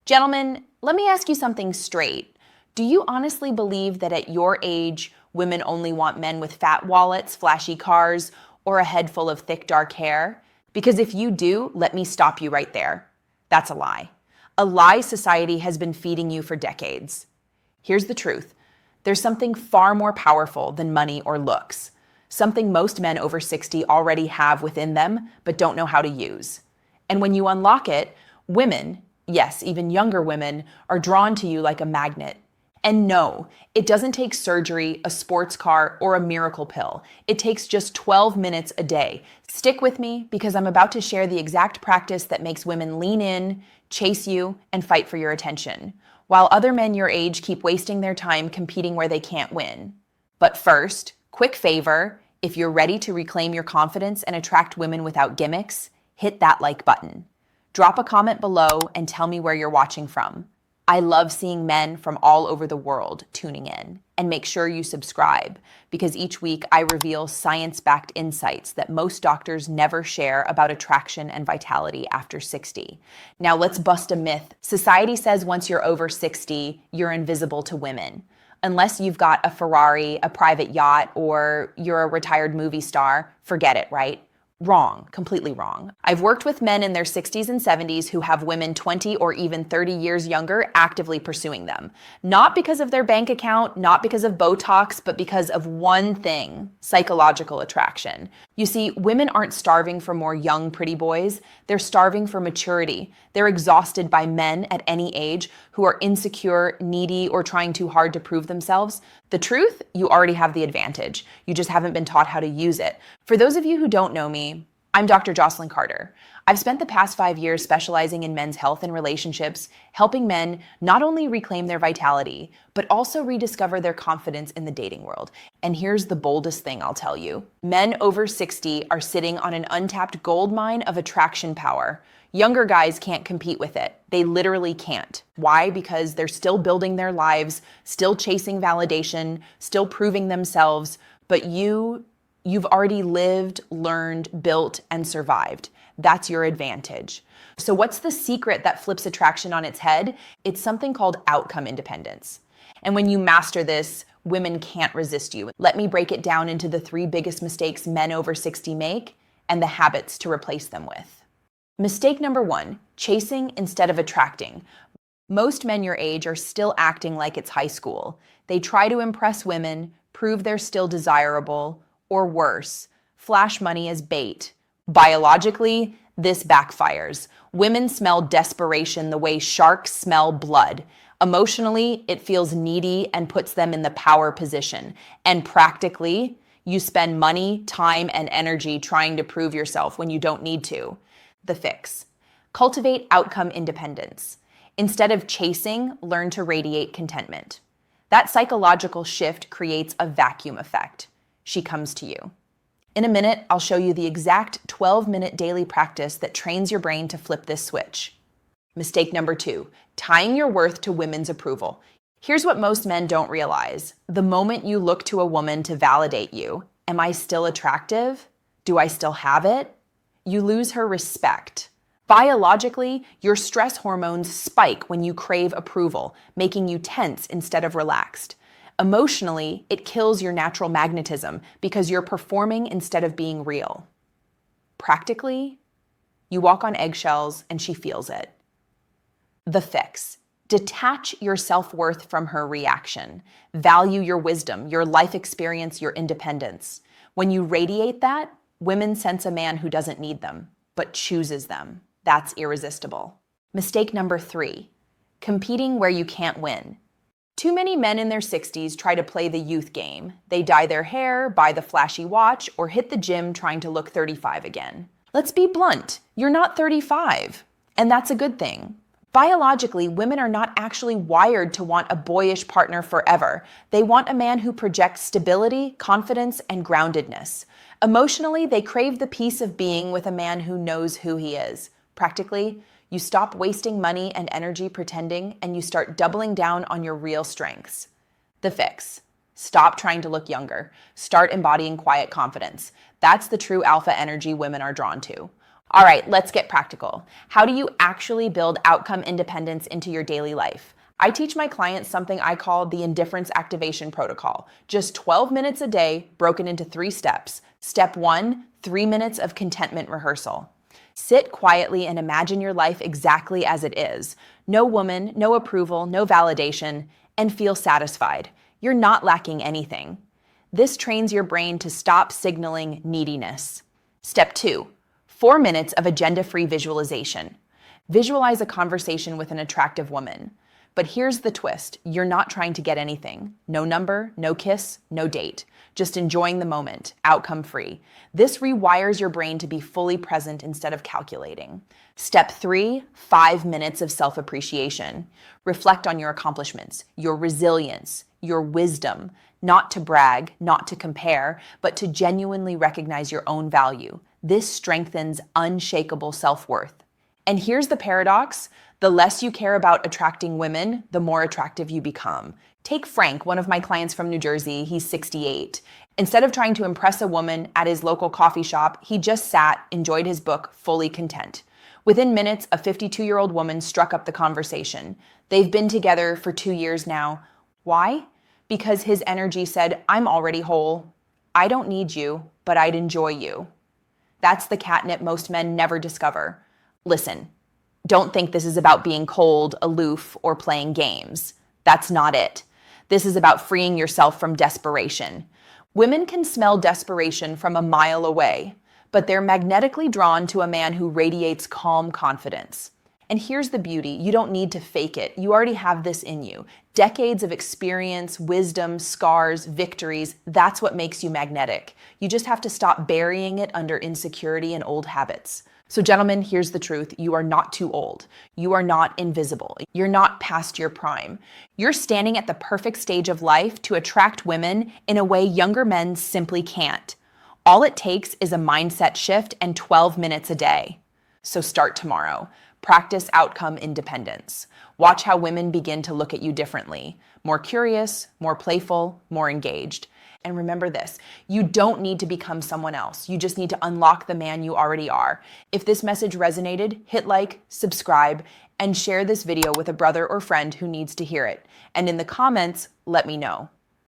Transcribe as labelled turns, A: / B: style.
A: Gentlemen, let me ask you something straight. Do you honestly believe that at your age, women only want men with fat wallets, flashy cars, or a head full of thick, dark hair? Because if you do, let me stop you right there. That's a lie. A lie society has been feeding you for decades. Here's the truth. There's something far more powerful than money or looks. Something most men over 60 already have within them, but don't know how to use. And when you unlock it, women, yes, even younger women, are drawn to you like a magnet. And no, it doesn't take surgery, a sports car, or a miracle pill. It takes just 12 minutes a day. Stick with me because I'm about to share the exact practice that makes women lean in, chase you, and fight for your attention, while other men your age keep wasting their time competing where they can't win. But first, quick favor, if you're ready to reclaim your confidence and attract women without gimmicks, hit that like button. Drop a comment below and tell me where you're watching from. I love seeing men from all over the world tuning in. And make sure you subscribe, because each week I reveal science-backed insights that most doctors never share about attraction and vitality after 60. Now let's bust a myth. Society says once you're over 60, you're invisible to women. Unless you've got a Ferrari, a private yacht, or you're a retired movie star, forget it, right? Wrong, completely wrong. I've worked with men in their 60s and 70s who have women 20 or even 30 years younger actively pursuing them. Not because of their bank account, not because of Botox, but because of one thing: psychological attraction. You see, women aren't starving for more young, pretty boys. They're starving for maturity. They're exhausted by men at any age who are insecure, needy, or trying too hard to prove themselves. The truth, you already have the advantage. You just haven't been taught how to use it. For those of you who don't know me, I'm Dr. Jocelyn Carter. I've spent the past 5 years specializing in men's health and relationships, helping men not only reclaim their vitality, but also rediscover their confidence in the dating world. And here's the boldest thing I'll tell you. Men over 60 are sitting on an untapped goldmine of attraction power. Younger guys can't compete with it. They literally can't. Why? Because they're still building their lives, still chasing validation, still proving themselves. But you've already lived, learned, built, and survived. That's your advantage. So what's the secret that flips attraction on its head? It's something called outcome independence. And when you master this, women can't resist you. Let me break it down into the 3 biggest mistakes men over 60 make and the habits to replace them with. Mistake number 1, chasing instead of attracting. Most men your age are still acting like it's high school. They try to impress women, prove they're still desirable, or worse, flash money as bait. Biologically, this backfires. Women smell desperation the way sharks smell blood. Emotionally, it feels needy and puts them in the power position. And practically, you spend money, time, and energy trying to prove yourself when you don't need to. The fix: cultivate outcome independence. Instead of chasing, learn to radiate contentment. That psychological shift creates a vacuum effect. She comes to you. In a minute, I'll show you the exact 12-minute daily practice that trains your brain to flip this switch. Mistake number 2, tying your worth to women's approval. Here's what most men don't realize. The moment you look to a woman to validate you, am I still attractive? Do I still have it? You lose her respect. Biologically, your stress hormones spike when you crave approval, making you tense instead of relaxed. Emotionally, it kills your natural magnetism because you're performing instead of being real. Practically, you walk on eggshells and she feels it. The fix: detach your self-worth from her reaction. Value your wisdom, your life experience, your independence. When you radiate that, women sense a man who doesn't need them, but chooses them. That's irresistible. Mistake number 3, competing where you can't win. Too many men in their 60s try to play the youth game. They dye their hair, buy the flashy watch, or hit the gym trying to look 35 again. Let's be blunt, you're not 35, and that's a good thing. Biologically, women are not actually wired to want a boyish partner forever. They want a man who projects stability, confidence, and groundedness. Emotionally, they crave the peace of being with a man who knows who he is. Practically, you stop wasting money and energy pretending, and you start doubling down on your real strengths. The fix: stop trying to look younger. Start embodying quiet confidence. That's the true alpha energy women are drawn to. All right, let's get practical. How do you actually build outcome independence into your daily life? I teach my clients something I call the indifference activation protocol. Just 12 minutes a day, broken into 3 steps. Step 1, 3 minutes of contentment rehearsal. Sit quietly and imagine your life exactly as it is. No woman, no approval, no validation, and feel satisfied. You're not lacking anything. This trains your brain to stop signaling neediness. Step 2, 4 minutes of agenda-free visualization. Visualize a conversation with an attractive woman. But here's the twist. You're not trying to get anything. No number, no kiss, no date. Just enjoying the moment, outcome-free. This rewires your brain to be fully present instead of calculating. Step 3, 5 minutes of self-appreciation. Reflect on your accomplishments, your resilience, your wisdom, not to brag, not to compare, but to genuinely recognize your own value. This strengthens unshakable self-worth. And here's the paradox. The less you care about attracting women, the more attractive you become. Take Frank, one of my clients from New Jersey. He's 68. Instead of trying to impress a woman at his local coffee shop, he just sat, enjoyed his book, fully content. Within minutes, a 52-year-old woman struck up the conversation. They've been together for 2 years now. Why? Because his energy said, I'm already whole. I don't need you, but I'd enjoy you. That's the catnip most men never discover. Listen, don't think this is about being cold, aloof, or playing games. That's not it. This is about freeing yourself from desperation. Women can smell desperation from a mile away, but they're magnetically drawn to a man who radiates calm confidence. And here's the beauty. You don't need to fake it. You already have this in you. Decades of experience, wisdom, scars, victories, that's what makes you magnetic. You just have to stop burying it under insecurity and old habits. So gentlemen, here's the truth. You are not too old. You are not invisible. You're not past your prime. You're standing at the perfect stage of life to attract women in a way younger men simply can't. All it takes is a mindset shift and 12 minutes a day. So start tomorrow. Practice outcome independence. Watch how women begin to look at you differently. More curious, more playful, more engaged. And remember this, you don't need to become someone else. You just need to unlock the man you already are. If this message resonated, hit like, subscribe, and share this video with a brother or friend who needs to hear it. And in the comments, let me know.